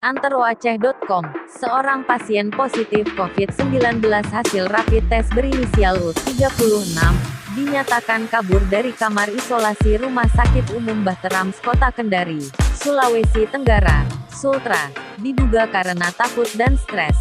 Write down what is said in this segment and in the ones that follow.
Anteroaceh.com, seorang pasien positif COVID-19 hasil rapid test berinisial U36, dinyatakan kabur dari kamar isolasi Rumah Sakit Umum Bahterams Kota Kendari, Sulawesi Tenggara, Sultra, diduga karena takut dan stres.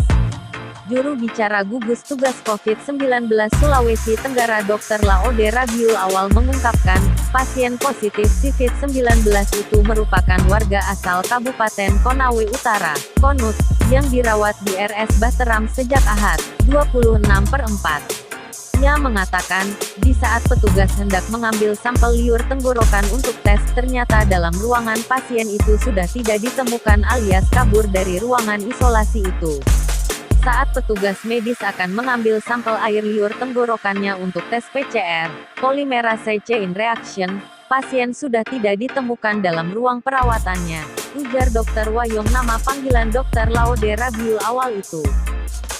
Juru bicara gugus tugas COVID-19 Sulawesi Tenggara Dr. Laode Rabiul Awal mengungkapkan, pasien positif COVID-19 itu merupakan warga asal Kabupaten Konawe Utara, Konut, yang dirawat di RS Bahterams sejak Ahad, 26/4. Ia mengatakan, di saat petugas hendak mengambil sampel liur tenggorokan untuk tes, ternyata dalam ruangan pasien itu sudah tidak ditemukan alias kabur dari ruangan isolasi itu. Saat petugas medis akan mengambil sampel air liur tenggorokannya untuk tes PCR, polymerase chain reaction, pasien sudah tidak ditemukan dalam ruang perawatannya, ujar Dr. Wayong. Nama panggilan Dr. Laode Rabiul Awal itu.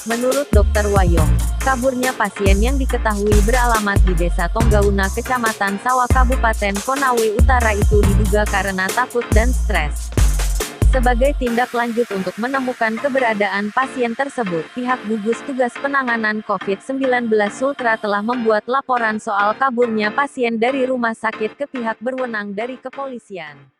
Menurut Dr. Wayong, kaburnya pasien yang diketahui beralamat di Desa Tonggauna Kecamatan Sawah Kabupaten Konawe Utara itu diduga karena takut dan stres. Sebagai tindak lanjut untuk menemukan keberadaan pasien tersebut, pihak gugus tugas penanganan COVID-19 Sultra telah membuat laporan soal kaburnya pasien dari rumah sakit ke pihak berwenang dari kepolisian.